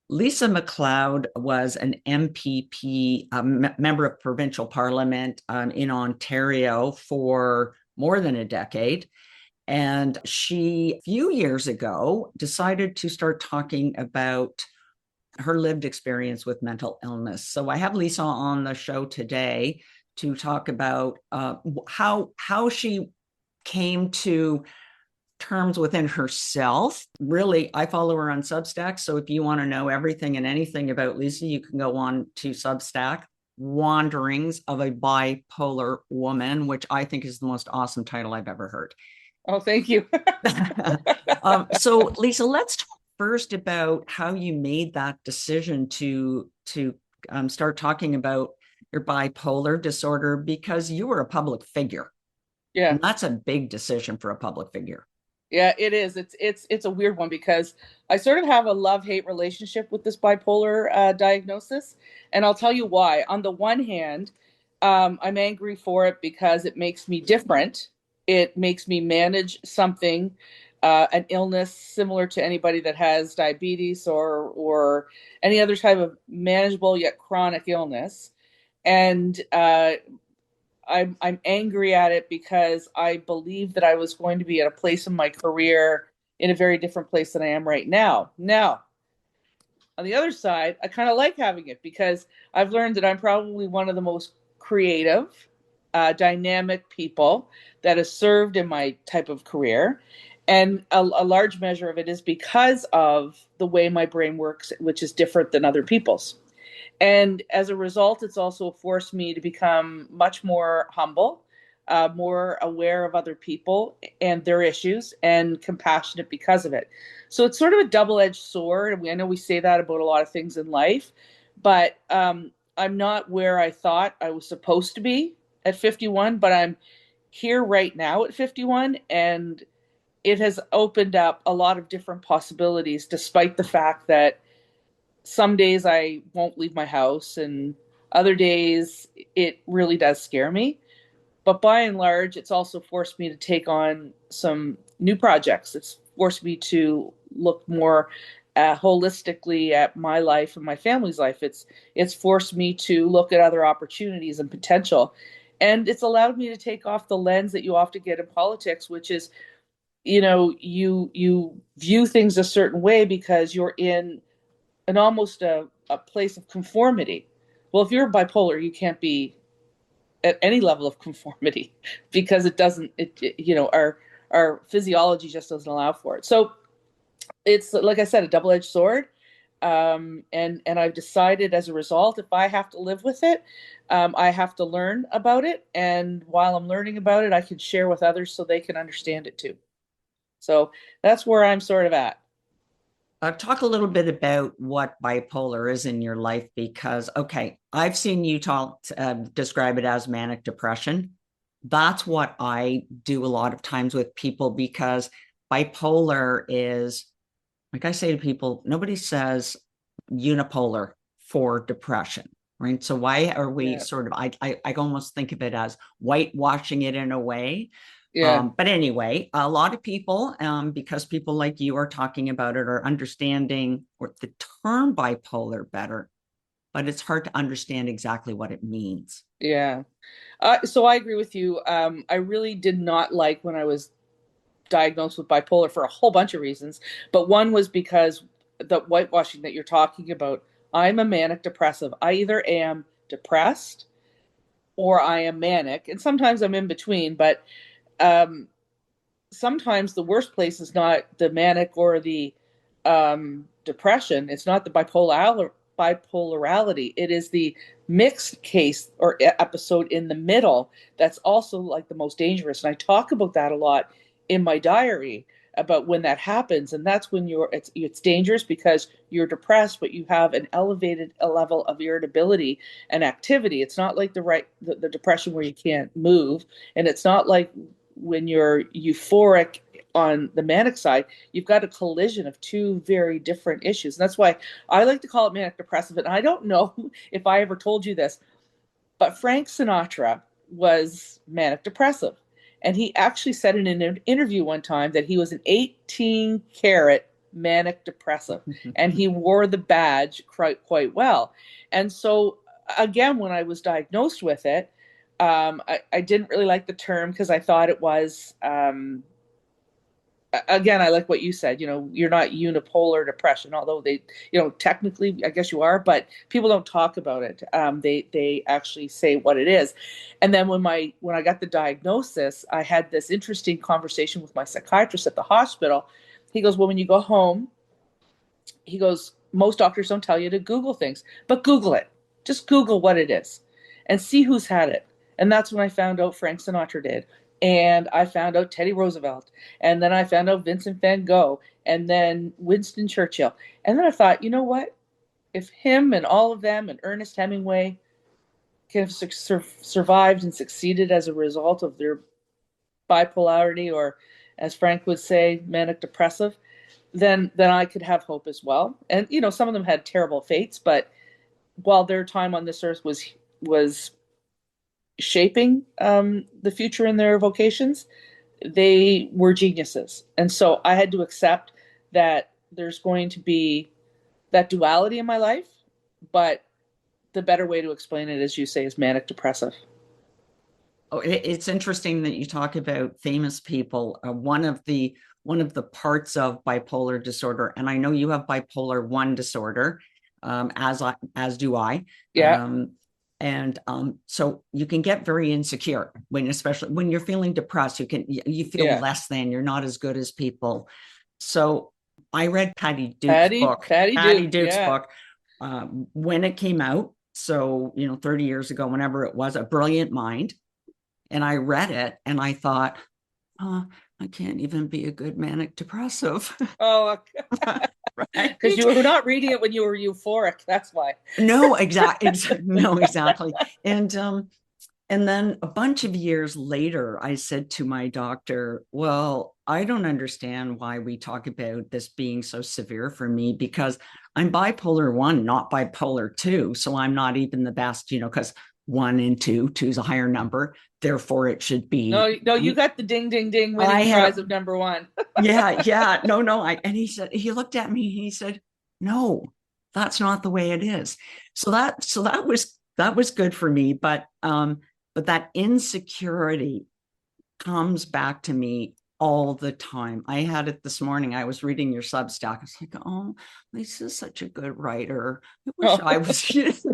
Lisa MacLeod was an MPP, member of provincial parliament in Ontario for more than a decade. And she, a few years ago, decided to start talking about her lived experience with mental illness. So I have Lisa on the show today to talk about how she came to terms within herself. Really, I follow her on Substack. So if you want to know everything and anything about Lisa, you can go on to Substack. Wanderings of a Bipolar Woman, which I think is the most awesome title I've ever heard. Oh, thank you. So Lisa, let's talk first about how you made that decision to start talking about your bipolar disorder because you were a public figure, Yeah. and that's a big decision for a public figure. Yeah, it is. It's a weird one because I sort of have a love-hate relationship with this bipolar diagnosis, and I'll tell you why. On the one hand, I'm angry for it because it makes me different. It makes me manage something, an illness similar to anybody that has diabetes or any other type of manageable yet chronic illness. And I'm angry at it because I believe that I was going to be at a place in my career in a very different place than I am right now. Now, on the other side, I kind of like having it because I've learned that I'm probably one of the most creative, dynamic people that has served in my type of career. And a large measure of it is because of the way my brain works, which is different than other people's. And as a result, it's also forced me to become much more humble, more aware of other people and their issues, and compassionate because of it. So it's sort of a double-edged sword. I know we say that about a lot of things in life, but I'm not where I thought I was supposed to be at 51, but I'm here right now at 51, and it has opened up a lot of different possibilities, despite the fact that some days I won't leave my house, and other days it really does scare me. But by and large, it's also forced me to take on some new projects. It's forced me to look more holistically at my life and my family's life. It's forced me to look at other opportunities and potential, and it's allowed me to take off the lens that you often get in politics, which is, you view things a certain way because you're in an almost a place of conformity. Well, if you're bipolar, you can't be at any level of conformity because it doesn't, our physiology just doesn't allow for it. So it's, like I said, a double-edged sword. And I've decided as a result, if I have to live with it, I have to learn about it. And while I'm learning about it, I can share with others so they can understand it too. So that's where I'm sort of at. Talk a little bit about what bipolar is in your life because, okay, I've seen you describe it as manic depression. That's what I do a lot of times with people because bipolar is, like I say to people, nobody says unipolar for depression, right? So why are we Yeah. sort of, I almost think of it as whitewashing it in a way. Yeah. But anyway, a lot of people, because people like you are talking about it, are understanding the term bipolar better, but it's hard to understand exactly what it means. Yeah. So I agree with you. I really did not like when I was diagnosed with bipolar for a whole bunch of reasons, but one was because the whitewashing that you're talking about. I'm a manic depressive. I either am depressed or I am manic, and sometimes I'm in between. But um, sometimes the worst place is not the manic or the depression. It's not the bipolarity. It is the mixed case or episode in the middle that's also like the most dangerous. And I talk about that a lot in my diary about when that happens, and that's when it's dangerous because you're depressed but you have an elevated level of irritability and activity. It's not like the depression where you can't move, and it's not like when you're euphoric on the manic side. You've got a collision of two very different issues. And that's why I like to call it manic depressive. And I don't know if I ever told you this, but Frank Sinatra was manic depressive. And he actually said in an interview one time that he was an 18 karat manic depressive, and he wore the badge quite well. And so again, when I was diagnosed with it, I didn't really like the term because I thought it was again, I like what you said, you're not unipolar depression, although they, technically, I guess you are, but people don't talk about it. They actually say what it is. And then when I got the diagnosis, I had this interesting conversation with my psychiatrist at the hospital. He goes, well, when you go home, he goes, most doctors don't tell you to Google things, but Google it. Just Google what it is and see who's had it. And that's when I found out Frank Sinatra did. And I found out Teddy Roosevelt. And then I found out Vincent van Gogh. And then Winston Churchill. And then I thought, you know what? If him and all of them and Ernest Hemingway can have survived and succeeded as a result of their bipolarity, or as Frank would say, manic depressive, then I could have hope as well. And some of them had terrible fates, but while their time on this earth was shaping the future in their vocations, they were geniuses. And so I had to accept that there's going to be that duality in my life, but the better way to explain it, as you say, is manic depressive. Oh, it's interesting that you talk about famous people. One of the parts of bipolar disorder, and I know you have bipolar 1 disorder, as do I. Yeah. So you can get very insecure especially when you're feeling depressed. You feel less than, you're not as good as people. So I read Patty Duke's book, Patty Duke's book, when it came out. So 30 years ago, whenever it was, A Brilliant Mind. And I read it and I thought, I can't even be a good manic depressive. Oh, right? Because you were not reading it when you were euphoric. That's why. No, exactly. No, exactly. And then a bunch of years later, I said to my doctor, well, I don't understand why we talk about this being so severe for me, because I'm bipolar 1, not bipolar 2. So I'm not even the best, because 1 and 2 is a higher number. Therefore, it should be. No, you got the ding, ding, ding winning prize of number 1. Yeah. No. And he looked at me, he said, no, that's not the way it is. So that was good for me. But that insecurity comes back to me all the time. I had it this morning. I was reading your Substack. I was like, oh, Lisa's such a good writer. I wish I was,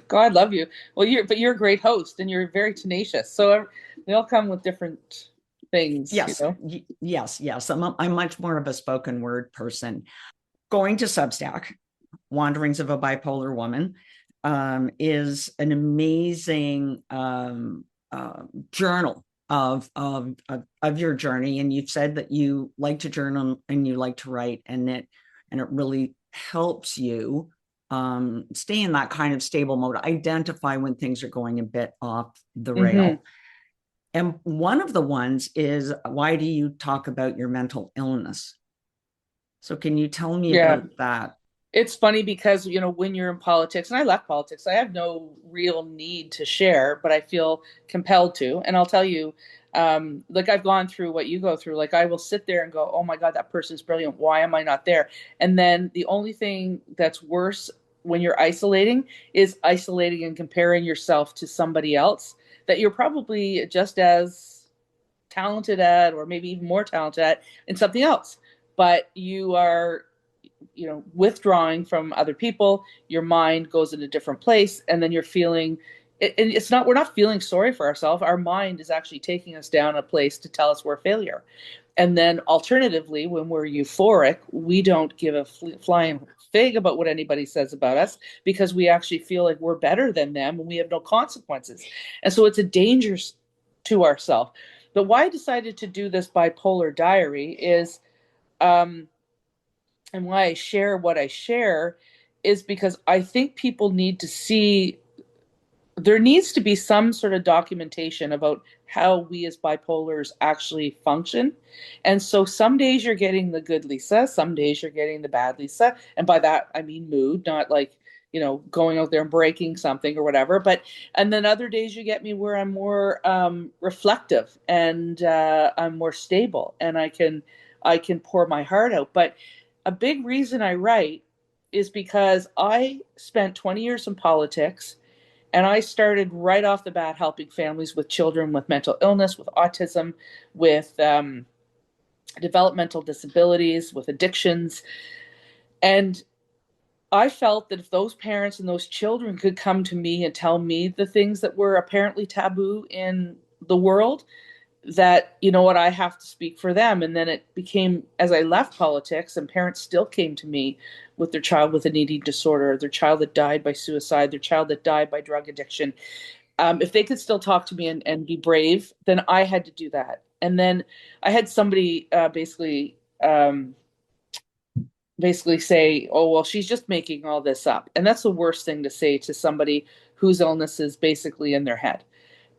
God love you. Well, you're a great host and you're very tenacious. So they all come with different things. Yes. Yes. I'm much more of a spoken word person. Going to Substack, Wanderings of a Bipolar Woman, is an amazing journal of your journey. And you've said that you like to journal and you like to write, and it really helps you stay in that kind of stable mode, identify when things are going a bit off the rail. Mm-hmm. And one of the ones is, why do you talk about your mental illness? So can you tell me about that? It's funny because, when you're in politics, and I left politics, I have no real need to share, but I feel compelled to. And I'll tell you, I've gone through what you go through. I will sit there and go, oh my God, that person's brilliant. Why am I not there? And then the only thing that's worse when you're isolating is isolating and comparing yourself to somebody else that you're probably just as talented at, or maybe even more talented at in something else. But you are, withdrawing from other people, your mind goes in a different place, and then you're feeling and we're not feeling sorry for ourselves. Our mind is actually taking us down a place to tell us we're a failure. And then alternatively, when we're euphoric, we don't give a flying fig about what anybody says about us, because we actually feel like we're better than them and we have no consequences. And so it's a danger to ourselves. But why I decided to do this bipolar diary is, and why I share what I share, is because I think people need to see, there needs to be some sort of documentation about how we as bipolars actually function. And so some days you're getting the good Lisa, some days you're getting the bad Lisa. And by that, I mean mood, not going out there and breaking something or whatever. And then other days you get me where I'm more reflective, and I'm more stable, and I can I can pour my heart out. But a big reason I write is because I spent 20 years in politics, and I started right off the bat helping families with children with mental illness, with autism, with developmental disabilities, with addictions. And I felt that if those parents and those children could come to me and tell me the things that were apparently taboo in the world, that, you know what, I have to speak for them. And then it became, as I left politics, and parents still came to me with their child with an eating disorder, their child that died by suicide, their child that died by drug addiction. If they could still talk to me and be brave, then I had to do that. And then I had somebody basically say, oh, well, she's just making all this up. And that's the worst thing to say to somebody whose illness is basically in their head.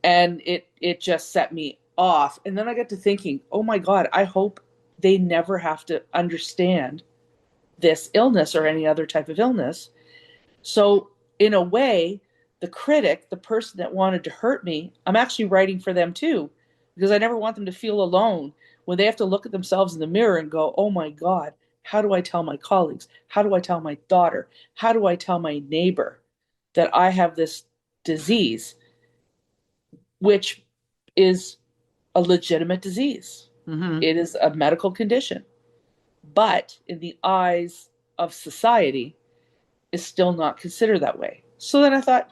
And it just set me off. And then I got to thinking, oh my God, I hope they never have to understand this illness or any other type of illness. So in a way, the critic, the person that wanted to hurt me, I'm actually writing for them too, because I never want them to feel alone when they have to look at themselves in the mirror and go, oh my God, how do I tell my colleagues? How do I tell my daughter? How do I tell my neighbor that I have this disease, which is a legitimate disease? Mm-hmm. It is a medical condition. But in the eyes of society, is still not considered that way. So then I thought,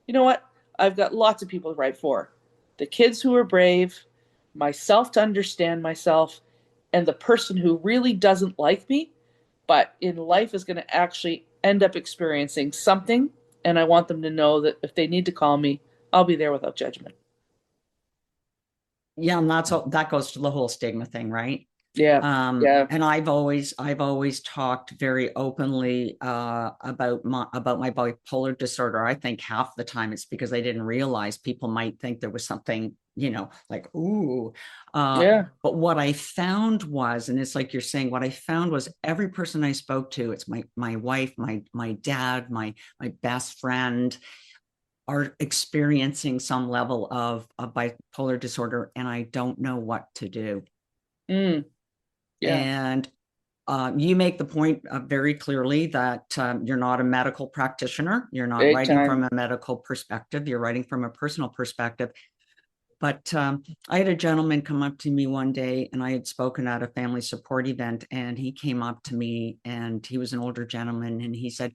you know what? I've got lots of people to write for. The kids who are brave, myself to understand myself, and the person who really doesn't like me, but in life is going to actually end up experiencing something. And I want them to know that if they need to call me, I'll be there without judgment. Yeah, and that goes to the whole stigma thing, right? Yeah. Yeah. And I've always talked very openly about my bipolar disorder. I think half the time it's because I didn't realize people might think there was something, like, ooh. Yeah. But what I found was, and it's like you're saying, what I found was every person I spoke to, it's my wife, my dad, my best friend, are experiencing some level of bipolar disorder, and I don't know what to do. Mm, yeah. And you make the point very clearly that you're not a medical practitioner. You're not Big writing time. from a medical perspective. You're writing from a personal perspective. But I had a gentleman come up to me one day, and I had spoken at a family support event, and he came up to me, and he was an older gentleman, and he said,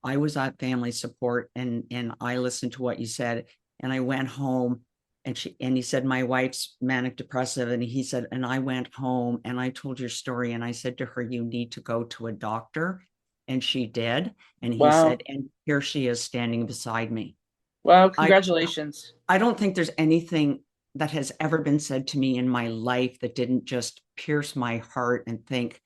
I was at family support, and I listened to what you said, and I went home, and he said, my wife's manic depressive, and he said, and I went home and I told your story, and I said to her, you need to go to a doctor, and she did, and he Wow. said, and here she is standing beside me. Wow. I Congratulations. I don't think there's anything that has ever been said to me in my life that didn't just pierce my heart and think,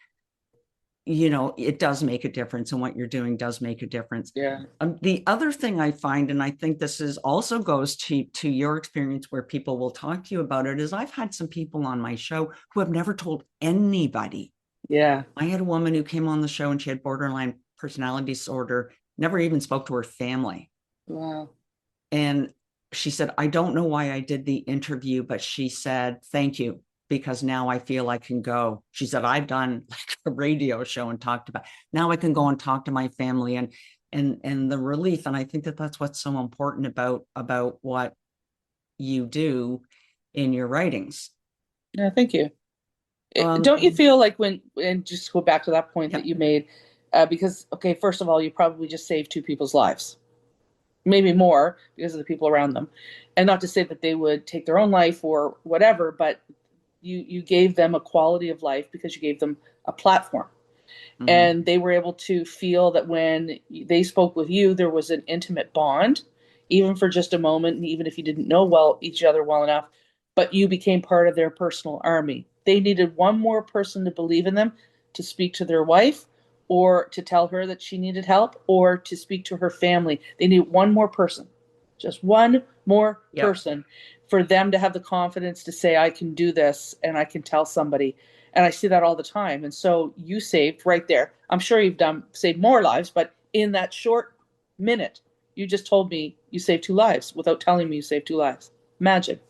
it does make a difference, and what you're doing does make a difference. Yeah. The other thing I find, and I think this is also goes to your experience where people will talk to you about it, is I've had some people on my show who have never told anybody. Yeah. I had a woman who came on the show and she had borderline personality disorder, never even spoke to her family. Wow. And she said, I don't know why I did the interview, but she said, thank you, because now I feel I can go. She said, I've done like a radio show and talked about, now I can go and talk to my family and the relief. And I think that that's what's so important about what you do in your writings. Yeah. Thank you. Don't you feel like and just go back to that point Yep. that you made, because, okay, first of all, you probably just saved two people's lives, maybe more because of the people around them. And not to say that they would take their own life or whatever, but you gave them a quality of life because you gave them a platform. Mm-hmm. And they were able to feel that when they spoke with you, there was an intimate bond, even for just a moment, and even if you didn't know each other well enough, but you became part of their personal army. They needed one more person to believe in them, to speak to their wife, or to tell her that she needed help, or to speak to her family. They needed one more person, just one more Yep. person, for them to have the confidence to say, I can do this and I can tell somebody. And I see that all the time. And so you saved right there. I'm sure you've saved more lives, but in that short minute, you just told me you saved two lives without telling me you saved two lives. Magic.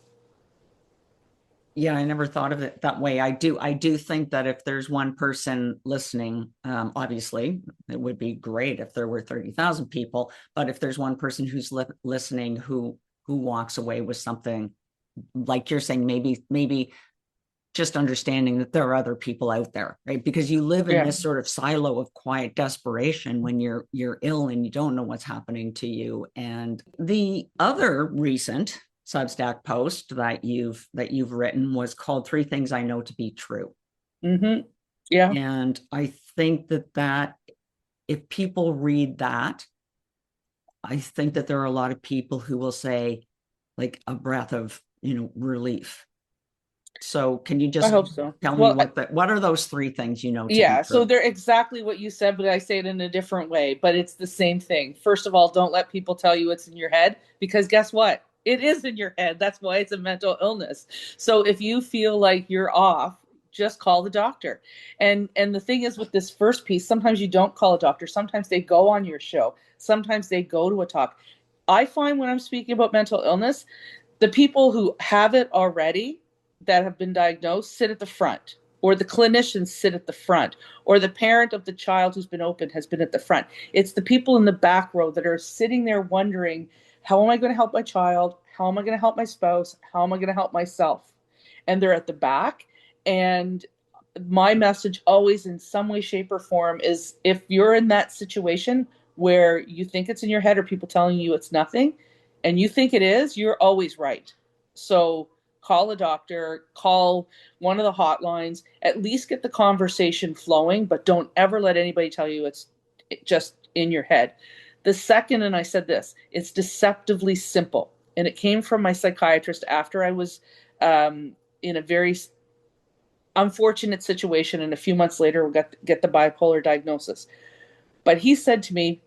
Yeah, I never thought of it that way. I do think that if there's one person listening, obviously it would be great if there were 30,000 people, but if there's one person who's listening who walks away with something like you're saying, maybe just understanding that there are other people out there, right? Because you live in Yeah. this sort of silo of quiet desperation when you're ill and you don't know what's happening to you. And the other recent Substack post that you've written was called Three Things I Know to Be True. Mm-hmm. Yeah. And I think that if people read that, I think that there are a lot of people who will say, like, a breath of, relief. So can you I just hope so. tell me Well, what are those three things you know to be yeah, so true? they're exactly what you said, but I say it in a different way. But it's the same thing. First of all, don't let people tell you it's in your head, because guess what? It is in your head. That's why it's a mental illness. So if you feel like you're off, just call the doctor. And the thing is with this first piece, sometimes you don't call a doctor. Sometimes they go on your show. Sometimes they go to a talk. I find when I'm speaking about mental illness, the people who have it already that have been diagnosed sit at the front, or the clinicians sit at the front, or the parent of the child who's been opened has been at the front. It's the people in the back row that are sitting there wondering, how am I going to help my child? How am I going to help my spouse? How am I going to help myself? And they're at the back. And my message always, in some way, shape, or form, is if you're in that situation where you think it's in your head or people telling you it's nothing and you think it is, you're always right. So call a doctor, call one of the hotlines, at least get the conversation flowing, but don't ever let anybody tell you it's just in your head. The second, and I said this, it's deceptively simple. And it came from my psychiatrist after I was in a very unfortunate situation, and a few months later we got get the bipolar diagnosis. But he said to me,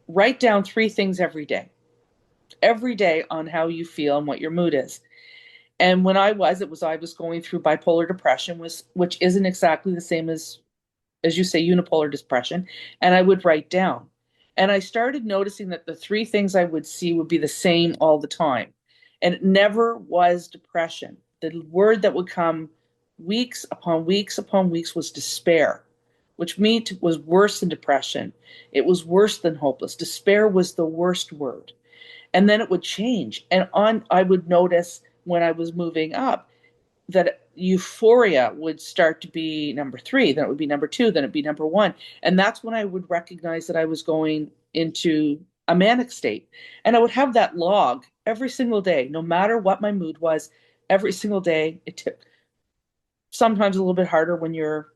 write down three things every day on how you feel and what your mood is. And when I was going through bipolar depression, which isn't exactly the same as you say, unipolar depression. And I would write down. And I started noticing that the three things I would see would be the same all the time. And it never was depression. The word that would come weeks upon weeks upon weeks was despair, which meant was worse than depression. It was worse than hopeless. Despair was the worst word. And then it would change. And I would notice when I was moving up that euphoria would start to be number three, then it would be number two, then it'd be number one. And that's when I would recognize that I was going into a manic state. And I would have that log every single day, no matter what my mood was, every single day. It took sometimes a little bit harder when you're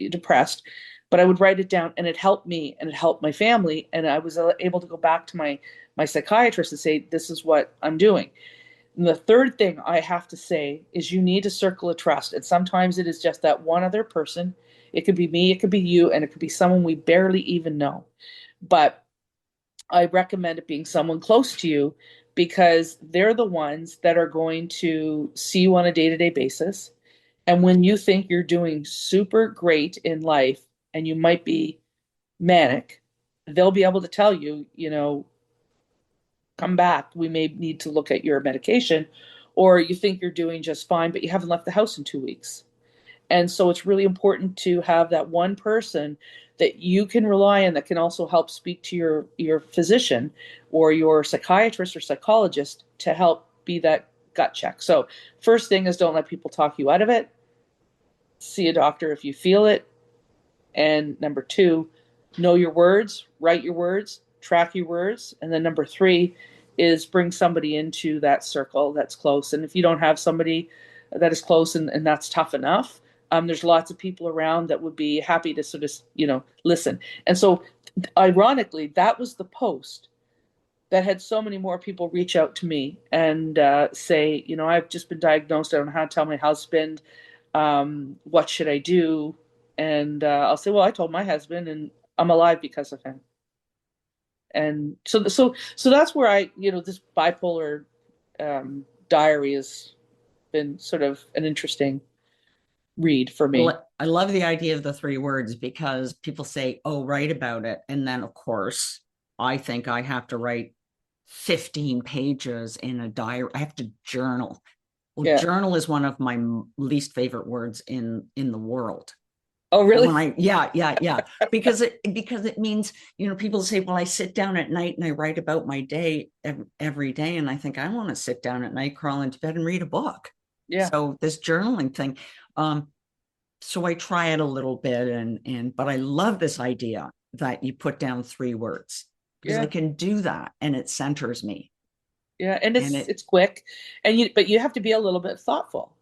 depressed, but I would write it down, and it helped me and it helped my family. And I was able to go back to my psychiatrist and say, this is what I'm doing. And the third thing I have to say is you need a circle of trust. And sometimes it is just that one other person. It could be me, it could be you, and it could be someone we barely even know. But I recommend it being someone close to you, because they're the ones that are going to see you on a day to day basis. And when you think you're doing super great in life and you might be manic, they'll be able to tell you, come back. We may need to look at your medication. Or you think you're doing just fine, but you haven't left the house in 2 weeks. And so it's really important to have that one person that you can rely on, that can also help speak to your physician or your psychiatrist or psychologist to help be that gut check. So first thing is, don't let people talk you out of it. See a doctor if you feel it. And number two, know your words, write your words, track your words. And then number three is bring somebody into that circle that's close. And if you don't have somebody that is close, and that's tough enough, there's lots of people around that would be happy to sort of, listen. And so, ironically, that was the post that had so many more people reach out to me and say, I've just been diagnosed. I don't know how to tell my husband. What should I do? And I'll say, well, I told my husband, and I'm alive because of him. And so that's where this bipolar diary has been sort of an interesting read for me. Well, I love the idea of the three words because people say, oh, write about it. And then, of course, I think I have to write 15 pages in a diary. I have to journal. Well, Yeah. journal is one of my least favorite words in the world. Oh, really? When I yeah, because it means, people say, well, I sit down at night and I write about my day every day, and I think I want to sit down at night, crawl into bed and read a book. Yeah. So this journaling thing, so I try it a little bit, but I love this idea that you put down 3 words, because I Yeah. can do that and it centers me. Yeah. And And it's quick, and but you have to be a little bit thoughtful.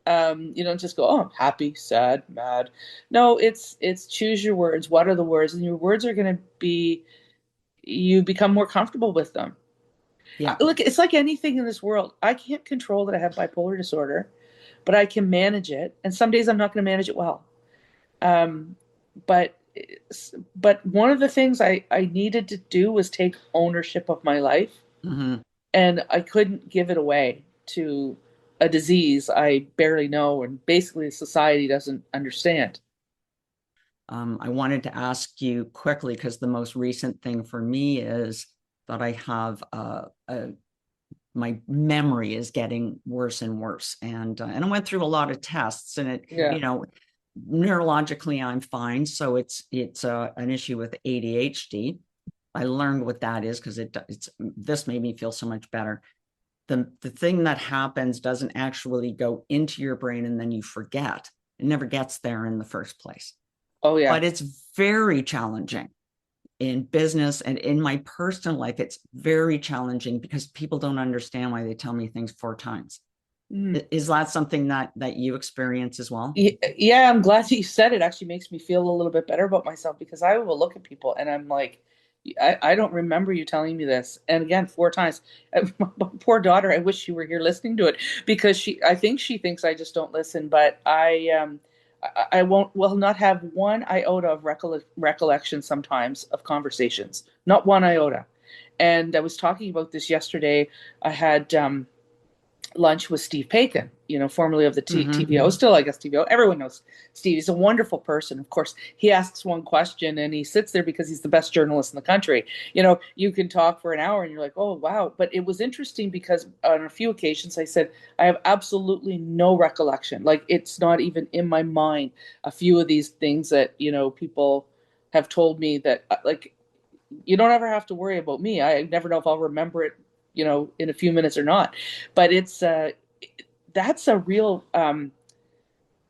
You don't just go, oh, I'm happy, sad, mad. No, it's choose your words. What are the words? And your words are going to be, you become more comfortable with them. yeah. Look, it's like anything in this world. I can't control that I have bipolar disorder, but I can manage it. And some days I'm not going to manage it well. Um, but but one of the things I needed to do was take ownership of my life, Mm-hmm. and I couldn't give it away to a disease I barely know and basically society doesn't understand. I wanted to ask you quickly, because the most recent thing for me is that I have my memory is getting worse and worse, and I went through a lot of tests, and Yeah. neurologically I'm fine. So it's an issue with ADHD. I learned what that is, because it's this made me feel so much better. The thing that happens doesn't actually go into your brain and then you forget. It never gets there in the first place. Oh yeah. But it's very challenging in business and in my personal life. It's very challenging because people don't understand why they tell me things 4 times. Mm. Is that something that you experience as well? Yeah, I'm glad that you said it. Actually makes me feel a little bit better about myself, because I will look at people and I'm like, I don't remember you telling me this. And again, 4 times. My poor daughter, I wish she were here listening to it, because I think she thinks I just don't listen, but I won't, will not have one iota of recollection sometimes of conversations, not one iota. And I was talking about this yesterday. I had, lunch with Steve Paikin, formerly of the TVO, still, I guess, TVO. Everyone knows Steve. He's a wonderful person. Of course, he asks one question and he sits there because he's the best journalist in the country. You can talk for an hour and you're like, oh, wow. But it was interesting because on a few occasions I said, I have absolutely no recollection. Like, it's not even in my mind. A few of these things that, people have told me that, like, you don't ever have to worry about me. I never know if I'll remember it, in a few minutes or not. But that's a real, I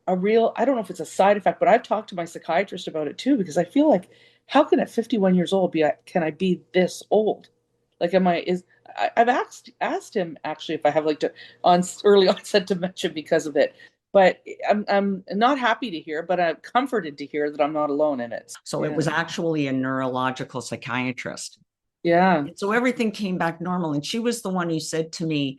don't know if it's a side effect, but I've talked to my psychiatrist about it too, because I feel like, how can at 51 years old can I be this old? Like, I've asked him actually if I have like on early onset dementia because of it. But I'm not happy to hear, but I'm comforted to hear that I'm not alone in it. So it Yeah. was actually a neurological psychiatrist. Yeah. And so everything came back normal. And she was the one who said to me,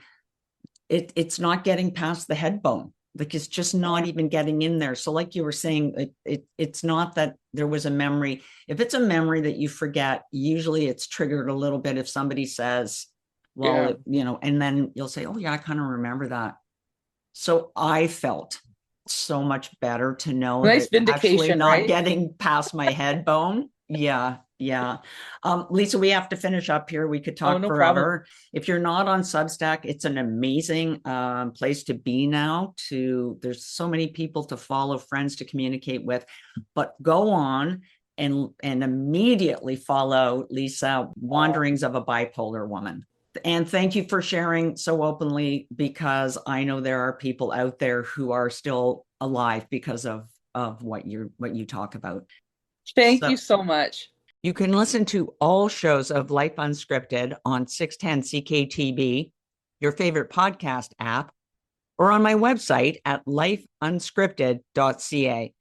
it's not getting past the head bone. Like, it's just not even getting in there. So like you were saying, it's not that there was a memory. If it's a memory that you forget, usually it's triggered a little bit if somebody says, Yeah. well, and then you'll say, oh yeah, I kind of remember that. So I felt so much better to know that Nice it's actually vindication, not right? getting past my head bone. Yeah, yeah. Lisa, we have to finish up here. We could Oh, talk no problem. forever. If you're not on Substack, it's an amazing place to be now. There's so many people to follow, friends to communicate with, but go on and immediately follow Lisa, Wanderings of a Bipolar Woman. And thank you for sharing so openly, because I know there are people out there who are still alive because of what you talk about. Thank So you so much. you can listen to all shows of Life Unscripted on 610 CKTB, your favorite podcast app, or on my website at lifeunscripted.ca.